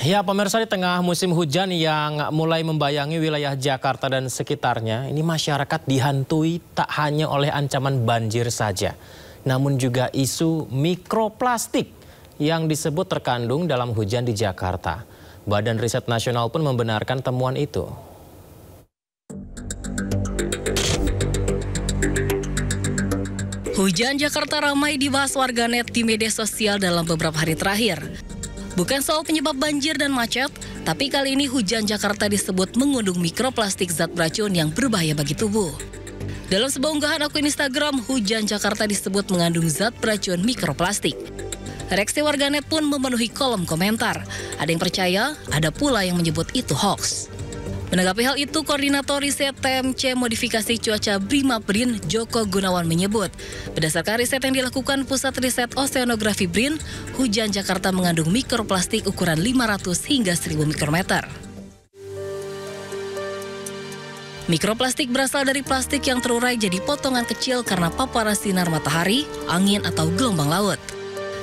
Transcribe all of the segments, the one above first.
Ya, pemirsa, di tengah musim hujan yang mulai membayangi wilayah Jakarta dan sekitarnya, ini masyarakat dihantui tak hanya oleh ancaman banjir saja, namun juga isu mikroplastik yang disebut terkandung dalam hujan di Jakarta. Badan Riset Nasional pun membenarkan temuan itu. Hujan Jakarta ramai dibahas warganet di media sosial dalam beberapa hari terakhir. Bukan soal penyebab banjir dan macet, tapi kali ini hujan Jakarta disebut mengandung mikroplastik zat beracun yang berbahaya bagi tubuh. Dalam sebuah unggahan akun Instagram, hujan Jakarta disebut mengandung zat beracun mikroplastik. Reaksi warganet pun memenuhi kolom komentar. Ada yang percaya, ada pula yang menyebut itu hoax. Menanggapi hal itu, Koordinator Riset TMC Modifikasi Cuaca BRIMAPRIN Joko Gunawan menyebut, berdasarkan riset yang dilakukan Pusat Riset Oseanografi BRIN, hujan Jakarta mengandung mikroplastik ukuran 500 hingga 1000 mikrometer. Mikroplastik berasal dari plastik yang terurai jadi potongan kecil karena paparan sinar matahari, angin, atau gelombang laut.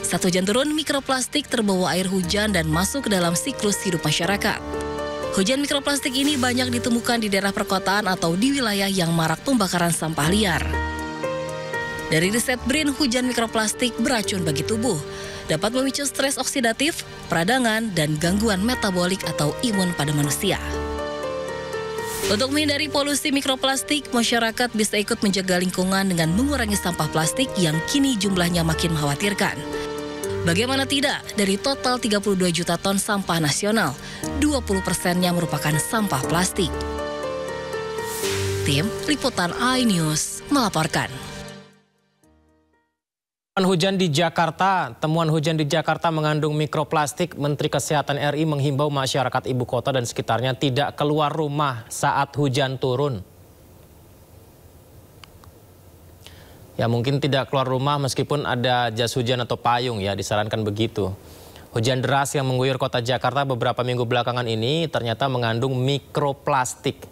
Saat hujan turun, mikroplastik terbawa air hujan dan masuk ke dalam siklus hidup masyarakat. Hujan mikroplastik ini banyak ditemukan di daerah perkotaan atau di wilayah yang marak pembakaran sampah liar. Dari riset BRIN, hujan mikroplastik beracun bagi tubuh, dapat memicu stres oksidatif, peradangan, dan gangguan metabolik atau imun pada manusia. Untuk menghindari polusi mikroplastik, masyarakat bisa ikut menjaga lingkungan dengan mengurangi sampah plastik yang kini jumlahnya makin mengkhawatirkan. Bagaimana tidak, dari total 32 juta ton sampah nasional, 20%-nya merupakan sampah plastik. Tim Liputan iNews melaporkan. Temuan hujan di Jakarta mengandung mikroplastik. Menteri Kesehatan RI menghimbau masyarakat ibu kota dan sekitarnya tidak keluar rumah saat hujan turun. Ya, mungkin tidak keluar rumah meskipun ada jas hujan atau payung, ya, disarankan begitu. Hujan deras yang mengguyur kota Jakarta beberapa minggu belakangan ini ternyata mengandung mikroplastik.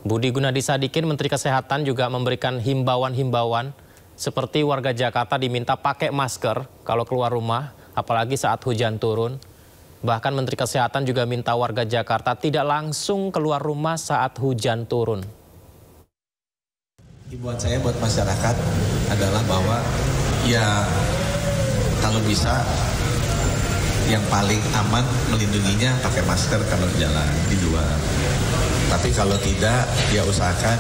Budi Gunadi Sadikin, Menteri Kesehatan, juga memberikan himbauan-himbauan seperti warga Jakarta diminta pakai masker kalau keluar rumah, apalagi saat hujan turun. Bahkan Menteri Kesehatan juga minta warga Jakarta tidak langsung keluar rumah saat hujan turun. Himbauan saya buat masyarakat adalah bahwa ya kalau bisa yang paling aman melindunginya pakai masker kalau jalan di luar. Tapi kalau tidak, ya usahakan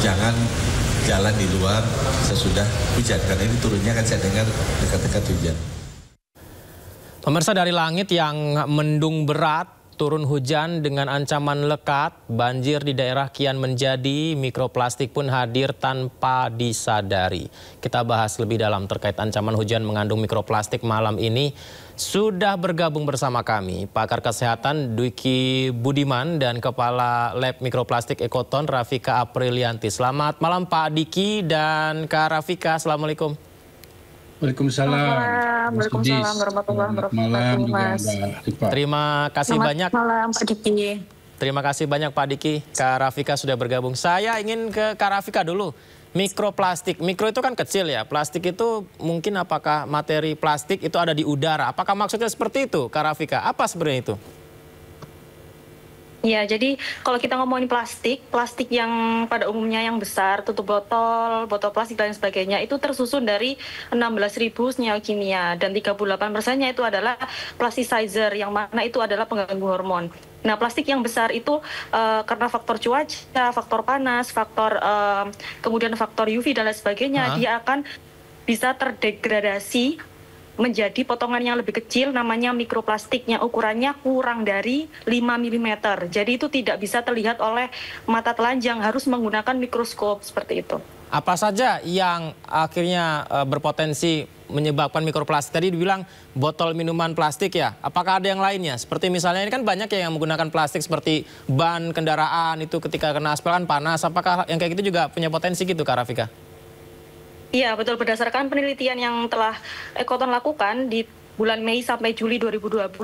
jangan jalan di luar sesudah hujan, karena ini turunnya kan saya dengar dekat-dekat hujan. Pemirsa, dari langit yang mendung berat, turun hujan dengan ancaman lekat, banjir di daerah kian menjadi, mikroplastik pun hadir tanpa disadari. Kita bahas lebih dalam terkait ancaman hujan mengandung mikroplastik malam ini. Sudah bergabung bersama kami pakar kesehatan Dwiki Budiman dan Kepala Lab Mikroplastik Ekoton Rafika Aprilianti. Selamat malam Pak Diki dan Kak Rafika, Assalamualaikum. Waalaikumsalam. Waalaikumsalam warahmatullahi wabarakatuh, Mas. Terima kasih banyak. Malam, Pak Diki. Terima kasih banyak Pak Diki. Kak Rafika sudah bergabung. Saya ingin ke Kak Rafika dulu. Mikroplastik, mikro itu kan kecil ya. Plastik itu mungkin apakah materi plastik itu ada di udara? Apakah maksudnya seperti itu, Kak Rafika? Apa sebenarnya itu? Ya, jadi kalau kita ngomongin plastik yang pada umumnya yang besar, tutup botol plastik dan sebagainya, itu tersusun dari 16.000 senyawa kimia dan 38%-nya itu adalah plasticizer, yang mana itu adalah pengganggu hormon. Nah, plastik yang besar itu karena faktor cuaca, faktor panas, kemudian faktor UV dan lain sebagainya, dia akan bisa terdegradasi menjadi potongan yang lebih kecil, namanya mikroplastik, yang ukurannya kurang dari 5 mm. Jadi itu tidak bisa terlihat oleh mata telanjang, harus menggunakan mikroskop seperti itu. Apa saja yang akhirnya berpotensi menyebabkan mikroplastik? Tadi dibilang botol minuman plastik ya, apakah ada yang lainnya? Seperti misalnya ini kan banyak yang menggunakan plastik seperti ban kendaraan, itu ketika kena aspal kan panas. Apakah yang kayak gitu juga punya potensi gitu, Kak Rafika? Iya, betul. Berdasarkan penelitian yang telah Ekoton lakukan di bulan Mei sampai Juli 2025,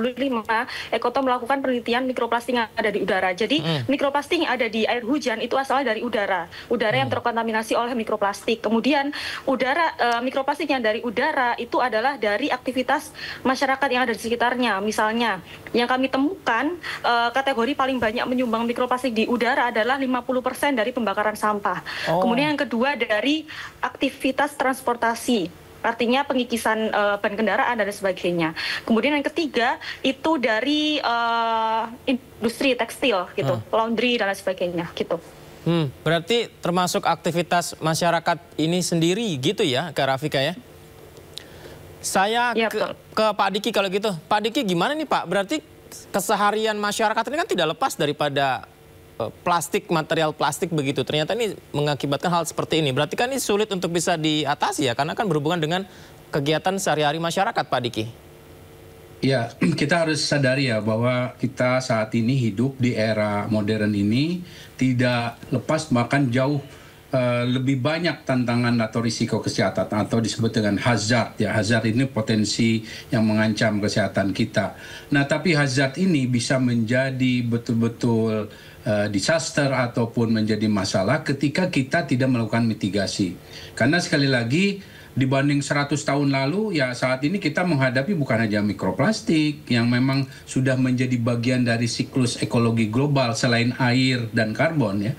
Ekoton melakukan penelitian mikroplastik yang ada di udara. Jadi mikroplastik yang ada di air hujan itu asalnya dari udara yang terkontaminasi oleh mikroplastik. Kemudian mikroplastik yang dari udara itu adalah dari aktivitas masyarakat yang ada di sekitarnya. Misalnya, yang kami temukan kategori paling banyak menyumbang mikroplastik di udara adalah 50% dari pembakaran sampah. Kemudian yang kedua dari aktivitas transportasi. Artinya pengikisan ban kendaraan dan sebagainya. Kemudian yang ketiga itu dari industri tekstil gitu, laundry dan lain sebagainya gitu. Berarti termasuk aktivitas masyarakat ini sendiri gitu ya, Kak Rafika ya? Saya ya, ke Pak Diki kalau gitu. Pak Diki gimana nih Pak? Berarti keseharian masyarakat ini kan tidak lepas daripada plastik, material plastik begitu. Ternyata ini mengakibatkan hal seperti ini. Berarti kan ini sulit untuk bisa diatasi ya, karena kan berhubungan dengan kegiatan sehari-hari masyarakat, Pak Diki. Ya, kita harus sadari ya bahwa kita saat ini hidup di era modern ini tidak lepas, bahkan jauh lebih banyak tantangan atau risiko kesehatan atau disebut dengan hazard ya. Hazard ini potensi yang mengancam kesehatan kita. Nah, tapi hazard ini bisa menjadi betul-betul disaster ataupun menjadi masalah ketika kita tidak melakukan mitigasi. Karena sekali lagi dibanding 100 tahun lalu ya saat ini kita menghadapi bukan hanya mikroplastik yang memang sudah menjadi bagian dari siklus ekologi global selain air dan karbon ya.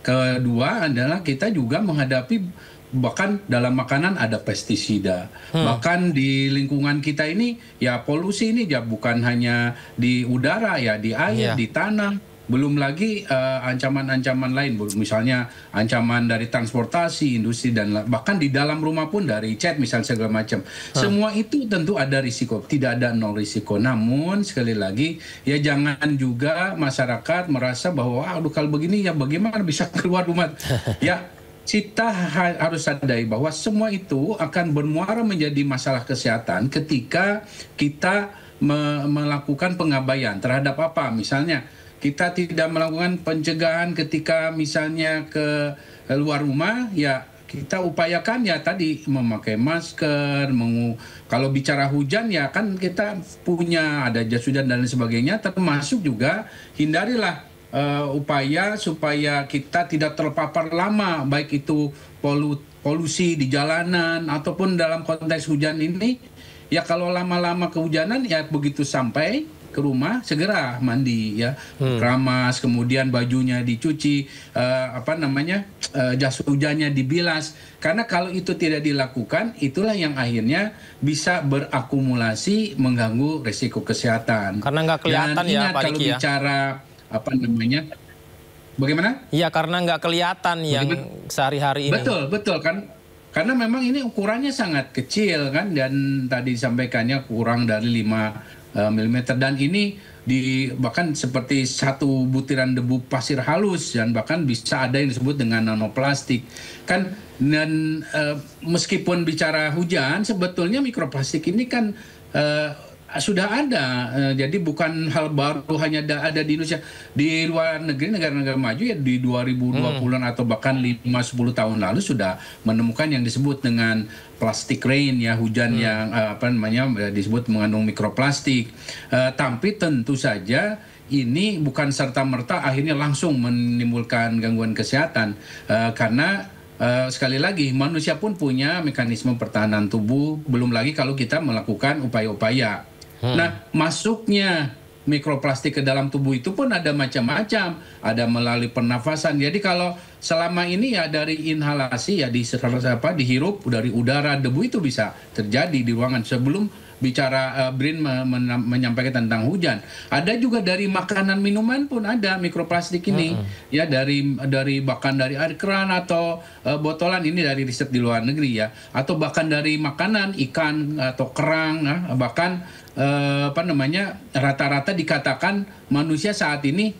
Kedua adalah kita juga menghadapi bahkan dalam makanan ada pestisida. Bahkan di lingkungan kita ini ya polusi ini ya bukan hanya di udara ya, di air, di tanah. Belum lagi ancaman-ancaman lain, misalnya ancaman dari transportasi, industri, dan bahkan di dalam rumah pun dari cat misalnya segala macam. Semua itu tentu ada risiko, tidak ada nol risiko. Namun sekali lagi ya jangan juga masyarakat merasa bahwa aduh kalau begini ya bagaimana bisa keluar rumah. Ya kita harus sadari bahwa semua itu akan bermuara menjadi masalah kesehatan ketika kita melakukan pengabaian terhadap apa, misalnya kita tidak melakukan pencegahan ketika misalnya ke luar rumah, ya kita upayakan ya tadi memakai masker, kalau bicara hujan ya kan kita punya ada jas hujan dan lain sebagainya, termasuk juga hindarilah upaya supaya kita tidak terpapar lama, baik itu polusi di jalanan ataupun dalam konteks hujan ini, ya kalau lama-lama kehujanan ya begitu sampai ke rumah segera mandi ya, keramas, kemudian bajunya dicuci, jas hujannya dibilas, karena kalau itu tidak dilakukan itulah yang akhirnya bisa berakumulasi mengganggu resiko kesehatan. Karena nggak kelihatan dan ya ingat, Pak kalau Diki ya. Bicara bagaimana? Iya karena nggak kelihatan yang sehari-hari ini. Betul kan. Karena memang ini ukurannya sangat kecil kan, dan tadi disampaikannya kurang dari 5 mm, dan ini bahkan seperti satu butiran debu pasir halus, dan bahkan bisa ada yang disebut dengan nanoplastik kan. Dan meskipun bicara hujan, sebetulnya mikroplastik ini kan sudah ada, jadi bukan hal baru hanya ada di Indonesia. Di luar negeri, negara-negara maju ya di 2020-an atau bahkan 5-10 tahun lalu sudah menemukan yang disebut dengan plastic rain ya, hujan yang disebut mengandung mikroplastik. Tapi tentu saja ini bukan serta-merta akhirnya langsung menimbulkan gangguan kesehatan, karena sekali lagi manusia pun punya mekanisme pertahanan tubuh, belum lagi kalau kita melakukan upaya-upaya. Nah, masuknya mikroplastik ke dalam tubuh itu pun ada macam-macam, ada melalui pernafasan. Jadi kalau selama ini ya dari inhalasi ya dihirup dari udara, debu itu bisa terjadi di ruangan. Sebelum bicara Brin menyampaikan tentang hujan, ada juga dari makanan minuman pun ada mikroplastik ini ya, dari bahkan dari air keran atau botolan, ini dari riset di luar negeri ya, atau bahkan dari makanan ikan atau kerang, bahkan rata-rata dikatakan manusia saat ini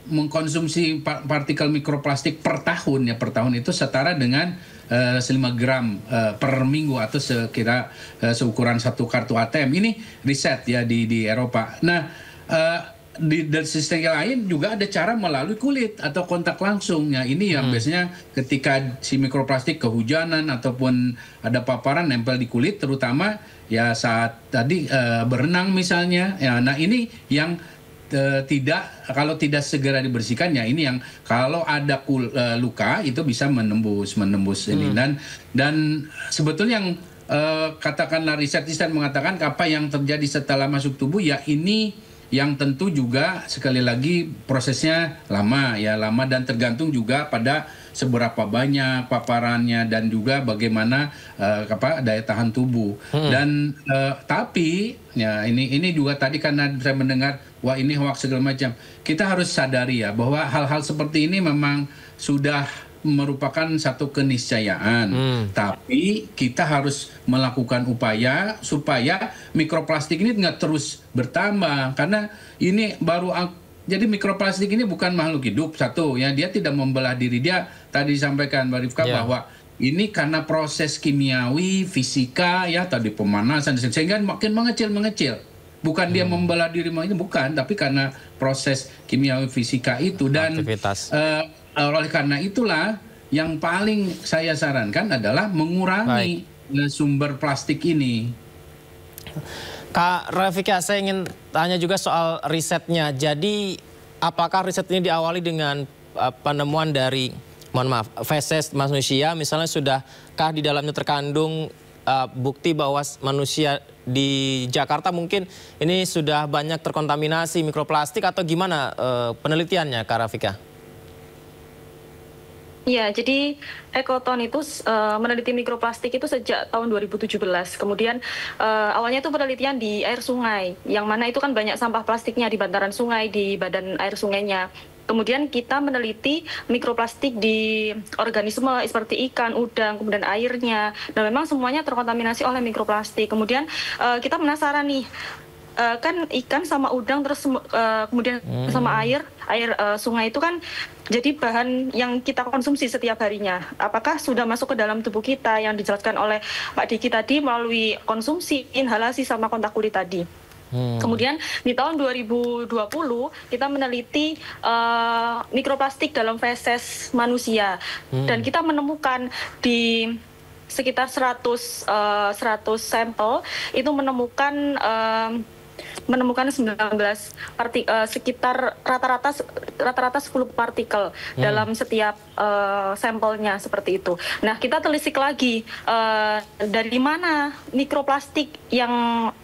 mengkonsumsi partikel mikroplastik per tahun itu setara dengan 5 gram per minggu atau sekira seukuran satu kartu ATM. Ini riset ya di Eropa. Nah, di sistem yang lain juga ada cara melalui kulit atau kontak langsung. Ya, ini yang biasanya ketika si mikroplastik kehujanan ataupun ada paparan nempel di kulit, terutama ya saat tadi berenang misalnya. Ya, nah ini yang kalau tidak segera dibersihkan, ya ini yang kalau ada luka itu bisa menembus ini. Dan sebetulnya yang katakanlah riset mengatakan apa yang terjadi setelah masuk tubuh, ya ini yang tentu juga sekali lagi prosesnya lama dan tergantung juga pada seberapa banyak paparannya dan juga bagaimana daya tahan tubuh. Dan tapi ya ini juga tadi karena saya mendengar wah ini hoax segala macam, kita harus sadari ya bahwa hal-hal seperti ini memang sudah merupakan satu keniscayaan, tapi kita harus melakukan upaya supaya mikroplastik ini nggak terus bertambah, karena ini jadi mikroplastik ini bukan makhluk hidup satu ya, dia tidak membelah diri, dia tadi disampaikan Mbak Rifka bahwa ini karena proses kimiawi, fisika ya tadi pemanasan sehingga makin mengecil, bukan dia membelah diri ini bukan, tapi karena proses kimiawi fisika itu dan oleh karena itulah yang paling saya sarankan adalah mengurangi sumber plastik ini. Kak Rafika, saya ingin tanya juga soal risetnya. Jadi apakah riset ini diawali dengan penemuan dari, feses manusia, misalnya sudahkah di dalamnya terkandung bukti bahwa manusia di Jakarta mungkin ini sudah banyak terkontaminasi mikroplastik atau gimana penelitiannya Kak Rafika? Ya, jadi Ekoton itu meneliti mikroplastik itu sejak tahun 2017. Kemudian awalnya itu penelitian di air sungai, yang mana itu kan banyak sampah plastiknya di bantaran sungai, di badan air sungainya. Kemudian kita meneliti mikroplastik di organisme seperti ikan, udang, kemudian airnya. Dan memang semuanya terkontaminasi oleh mikroplastik. Kemudian kita penasaran nih, kan ikan sama udang terus kemudian sama air sungai itu kan jadi bahan yang kita konsumsi setiap harinya. Apakah sudah masuk ke dalam tubuh kita yang dijelaskan oleh Pak Diki tadi melalui konsumsi, inhalasi sama kontak kulit tadi. Kemudian di tahun 2020 kita meneliti mikroplastik dalam feses manusia dan kita menemukan di sekitar 100 sampel itu menemukan 19 sekitar rata-rata 10 partikel dalam setiap sampelnya seperti itu. Nah, kita telisik lagi dari mana mikroplastik yang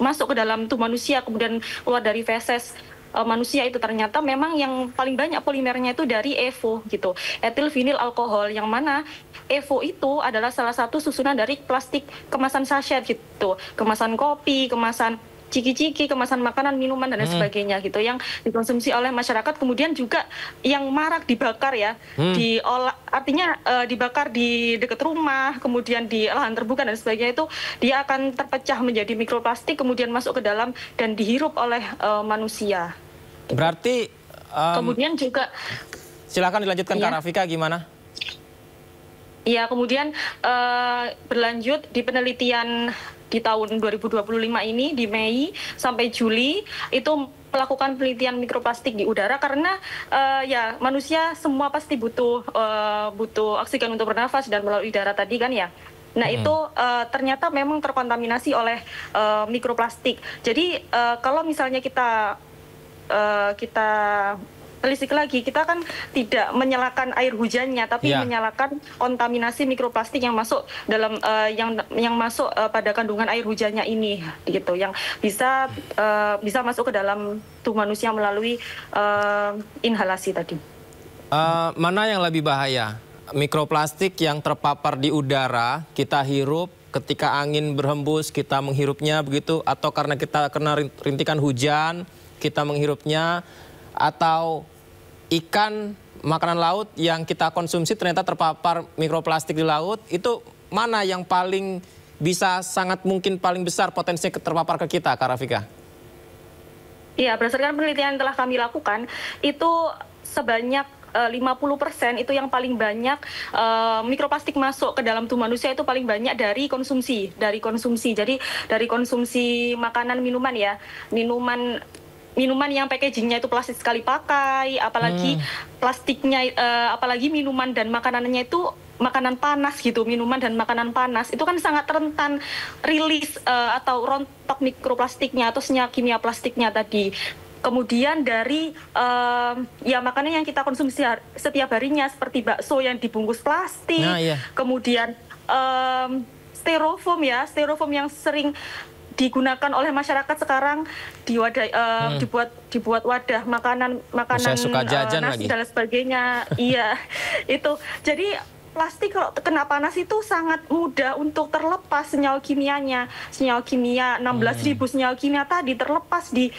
masuk ke dalam tubuh manusia kemudian keluar dari feses manusia itu ternyata memang yang paling banyak polimernya itu dari EVO gitu, etil vinil alkohol, yang mana EVO itu adalah salah satu susunan dari plastik kemasan sachet gitu, kemasan kopi, kemasan ciki-ciki, kemasan makanan, minuman, dan lain sebagainya gitu, yang dikonsumsi oleh masyarakat, kemudian juga yang marak dibakar ya, artinya dibakar di dekat rumah, kemudian di lahan terbuka dan sebagainya, itu dia akan terpecah menjadi mikroplastik, kemudian masuk ke dalam dan dihirup oleh manusia. Berarti kemudian juga silakan dilanjutkan Kak Rafika, gimana? Ya, kemudian berlanjut di penelitian di tahun 2025 ini, di Mei sampai Juli, itu melakukan penelitian mikroplastik di udara karena ya manusia semua pasti butuh oksigen untuk bernafas dan melalui udara tadi kan ya. Nah itu ternyata memang terkontaminasi oleh mikroplastik. Jadi kalau misalnya kita telisik lagi, kita kan tidak menyalakan air hujannya, tapi menyalakan kontaminasi mikroplastik yang masuk dalam yang masuk pada kandungan air hujannya ini, gitu, yang bisa masuk ke dalam tubuh manusia melalui inhalasi tadi. Mana yang lebih bahaya? Mikroplastik yang terpapar di udara, kita hirup, ketika angin berhembus kita menghirupnya begitu, atau karena kita kena rintikan hujan kita menghirupnya, atau ikan, makanan laut yang kita konsumsi ternyata terpapar mikroplastik di laut, itu mana yang paling bisa, sangat mungkin paling besar potensi terpapar ke kita, Kak Rafika? Iya, berdasarkan penelitian yang telah kami lakukan, itu sebanyak 50% itu yang paling banyak mikroplastik masuk ke dalam tubuh manusia itu paling banyak dari konsumsi. Jadi dari konsumsi makanan, minuman ya, minuman minuman yang packagingnya itu plastik sekali pakai, apalagi plastiknya, apalagi minuman dan makanannya itu makanan panas gitu, minuman dan makanan panas itu kan sangat rentan rilis atau rontok mikroplastiknya atau senyawa kimia plastiknya tadi. Kemudian dari ya makanan yang kita konsumsi setiap harinya seperti bakso yang dibungkus plastik, kemudian styrofoam yang sering digunakan oleh masyarakat sekarang di wadah dibuat wadah makanan suka jajan nasi lagi. dan sebagainya. Iya, itu. Jadi plastik kalau kena panas itu sangat mudah untuk terlepas senyawa kimianya. Senyawa kimia 16.000 senyawa kimia tadi terlepas di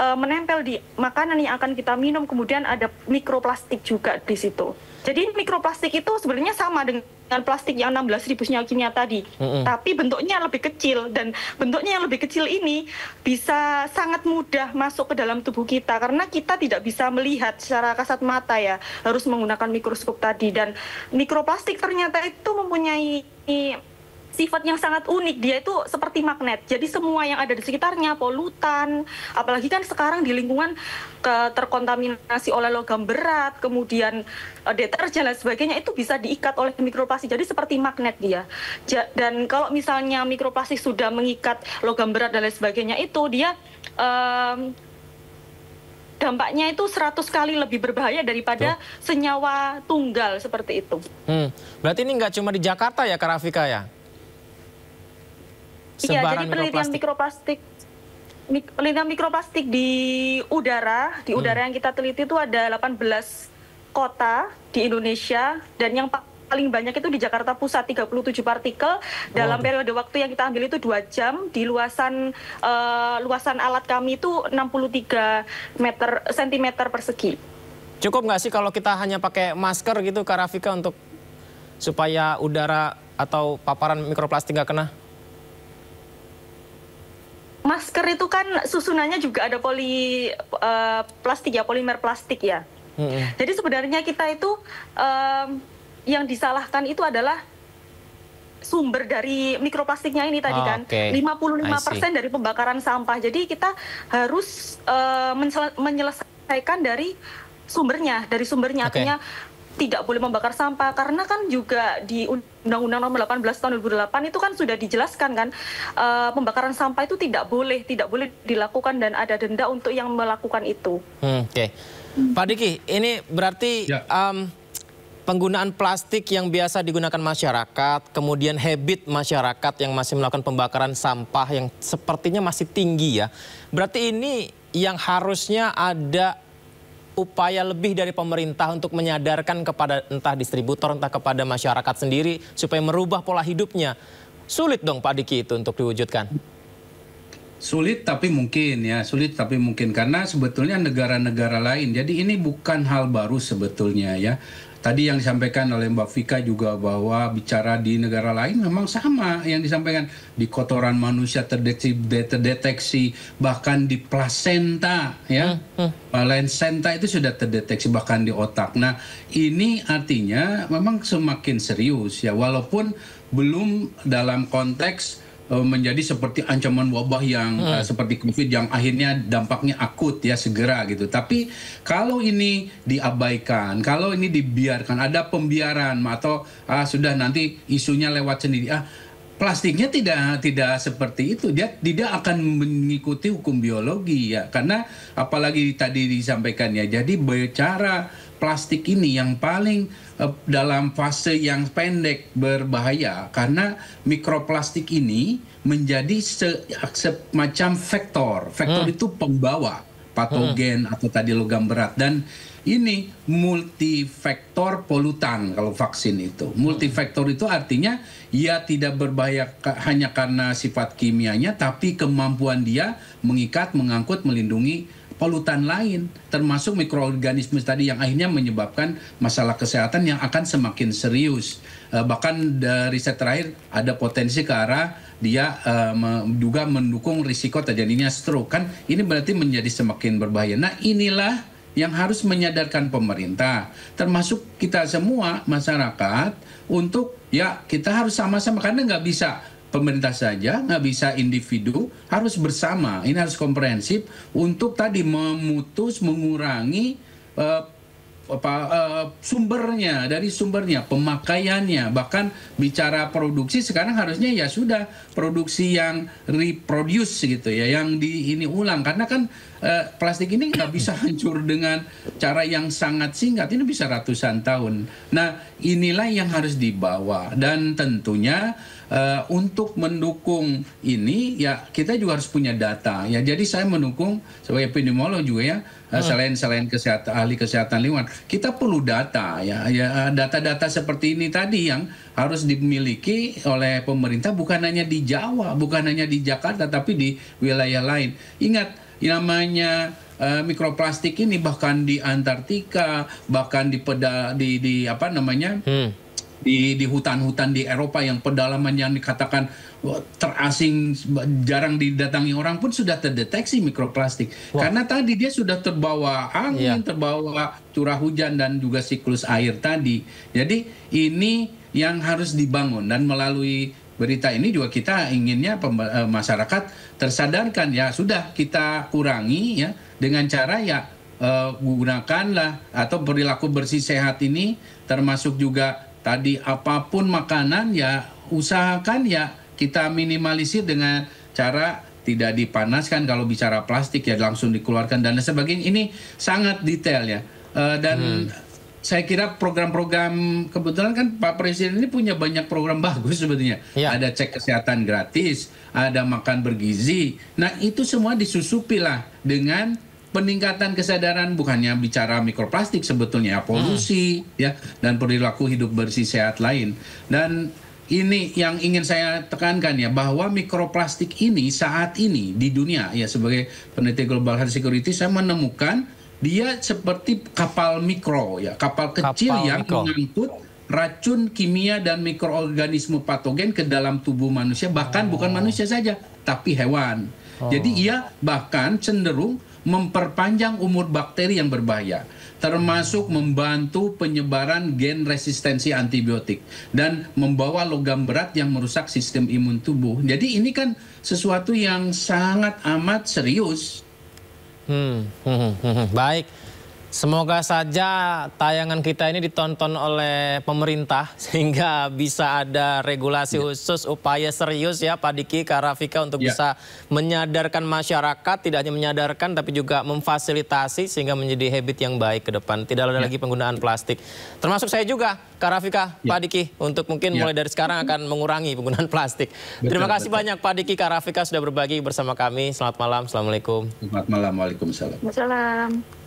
menempel di makanan yang akan kita minum, kemudian ada mikroplastik juga di situ. Jadi mikroplastik itu sebenarnya sama dengan plastik yang 16.000 senyawa kimia tadi, tapi bentuknya lebih kecil, dan bentuknya yang lebih kecil ini bisa sangat mudah masuk ke dalam tubuh kita karena kita tidak bisa melihat secara kasat mata ya, harus menggunakan mikroskop tadi. Dan mikroplastik ternyata itu mempunyai sifat yang sangat unik, dia itu seperti magnet. Jadi semua yang ada di sekitarnya, polutan, apalagi kan sekarang di lingkungan terkontaminasi oleh logam berat, kemudian deterjen dan sebagainya, itu bisa diikat oleh mikroplastik. Jadi seperti magnet dia. Dan kalau misalnya mikroplastik sudah mengikat logam berat dan lain sebagainya, itu dia dampaknya itu 100 kali lebih berbahaya daripada senyawa tunggal seperti itu. Berarti ini nggak cuma di Jakarta ya, Kak Rafika ya? Iya, jadi penelitian mikroplastik di udara yang kita teliti itu ada 18 kota di Indonesia, dan yang paling banyak itu di Jakarta Pusat, 37 partikel dalam periode waktu yang kita ambil itu 2 jam. Di luasan alat kami itu 63 cm persegi. Cukup nggak sih kalau kita hanya pakai masker gitu, Kak Rafika, untuk supaya udara atau paparan mikroplastik nggak kena? Masker itu kan susunannya juga ada plastik ya, polimer plastik ya. Jadi sebenarnya kita itu yang disalahkan itu adalah sumber dari mikroplastiknya ini tadi kan. 55% dari pembakaran sampah. Jadi kita harus menyelesaikan dari sumbernya. Artinya tidak boleh membakar sampah, karena kan juga di Undang-Undang Nomor 18 Tahun 2008 itu kan sudah dijelaskan kan, pembakaran sampah itu tidak boleh dilakukan dan ada denda untuk yang melakukan itu. Pak Diki, ini berarti penggunaan plastik yang biasa digunakan masyarakat, kemudian habit masyarakat yang masih melakukan pembakaran sampah yang sepertinya masih tinggi ya. Berarti ini yang harusnya ada upaya lebih dari pemerintah untuk menyadarkan kepada entah distributor, entah kepada masyarakat sendiri supaya merubah pola hidupnya. Sulit dong Pak Diki itu untuk diwujudkan. Sulit tapi mungkin karena sebetulnya negara-negara lain. Jadi ini bukan hal baru sebetulnya ya. Tadi yang disampaikan oleh Mbak Vika juga bahwa bicara di negara lain memang sama yang disampaikan. Di kotoran manusia terdeteksi, bahkan di plasenta ya. Plasenta itu sudah terdeteksi bahkan di otak. Nah, ini artinya memang semakin serius ya, walaupun belum dalam konteks menjadi seperti ancaman wabah yang seperti COVID yang akhirnya dampaknya akut ya, segera gitu. Tapi kalau ini diabaikan, kalau ini dibiarkan, ada pembiaran atau sudah nanti isunya lewat sendiri, plastiknya tidak seperti itu. Dia tidak akan mengikuti hukum biologi ya, karena apalagi tadi disampaikan ya. Jadi bicara plastik ini yang paling dalam fase yang pendek berbahaya, karena mikroplastik ini menjadi semacam vektor. Vektor itu pembawa patogen atau tadi logam berat, dan ini multifaktor polutan kalau vaksin itu. Multifaktor itu artinya ia tidak berbahaya hanya karena sifat kimianya, tapi kemampuan dia mengikat, mengangkut, melindungi polutan lain, termasuk mikroorganisme tadi yang akhirnya menyebabkan masalah kesehatan yang akan semakin serius. Bahkan dari riset terakhir ada potensi ke arah dia juga mendukung risiko terjadinya stroke. Kan ini berarti menjadi semakin berbahaya. Nah, inilah yang harus menyadarkan pemerintah, termasuk kita semua masyarakat, untuk ya kita harus sama-sama, karena nggak bisa pemerintah saja, nggak bisa individu, harus bersama. Ini harus komprehensif untuk tadi mengurangi sumbernya, dari sumbernya, pemakaiannya, bahkan bicara produksi sekarang harusnya ya sudah produksi yang reproduce gitu ya, yang ini ulang, karena kan plastik ini nggak bisa hancur dengan cara yang sangat singkat, ini bisa ratusan tahun. Nah inilah yang harus dibawa, dan tentunya untuk mendukung ini ya kita juga harus punya data ya. Jadi saya mendukung sebagai epidemiolog juga ya, selain kesehatan, ahli kesehatan lingkungan, kita perlu data ya, data-data seperti ini tadi yang harus dimiliki oleh pemerintah, bukan hanya di Jawa, bukan hanya di Jakarta, tapi di wilayah lain. Ingat, namanya mikroplastik ini bahkan di Antartika, bahkan di hutan-hutan di Eropa yang pedalaman yang dikatakan terasing, jarang didatangi orang pun sudah terdeteksi mikroplastik. Karena tadi dia sudah terbawa angin, terbawa curah hujan dan juga siklus air tadi. Jadi ini yang harus dibangun, dan melalui berita ini juga kita inginnya masyarakat tersadarkan ya, sudah kita kurangi ya dengan cara ya gunakanlah atau perilaku bersih sehat ini, termasuk juga tadi apapun makanan ya usahakan ya kita minimalisir dengan cara tidak dipanaskan, kalau bicara plastik ya langsung dikeluarkan dan sebagainya. Ini sangat detail ya, dan saya kira program-program, kebetulan kan Pak Presiden ini punya banyak program bagus sebetulnya. Ada cek kesehatan gratis, ada makan bergizi. Nah itu semua disusupi lah dengan peningkatan kesadaran, bukannya bicara mikroplastik sebetulnya, polusi ya, dan perilaku hidup bersih sehat lain. Dan ini yang ingin saya tekankan ya, bahwa mikroplastik ini saat ini di dunia ya, sebagai peneliti Global Health Security saya menemukan dia seperti kapal mikro ya, kapal kecil yang mengangkut racun kimia dan mikroorganisme patogen ke dalam tubuh manusia, bahkan bukan manusia saja tapi hewan. Jadi ia bahkan cenderung memperpanjang umur bakteri yang berbahaya, termasuk membantu penyebaran gen resistensi antibiotik dan membawa logam berat yang merusak sistem imun tubuh. Jadi ini kan sesuatu yang sangat amat serius. Baik, semoga saja tayangan kita ini ditonton oleh pemerintah sehingga bisa ada regulasi khusus, upaya serius ya Pak Diki, Kak Rafika, untuk bisa menyadarkan masyarakat, tidak hanya menyadarkan tapi juga memfasilitasi sehingga menjadi habit yang baik ke depan. Tidak ada lagi penggunaan plastik. Termasuk saya juga, Kak Rafika, Pak Diki, untuk mungkin mulai dari sekarang akan mengurangi penggunaan plastik. Terima kasih banyak Pak Diki, Kak Rafika sudah berbagi bersama kami. Selamat malam, Assalamualaikum. Selamat malam, Waalaikumsalam. Waalaikumsalam.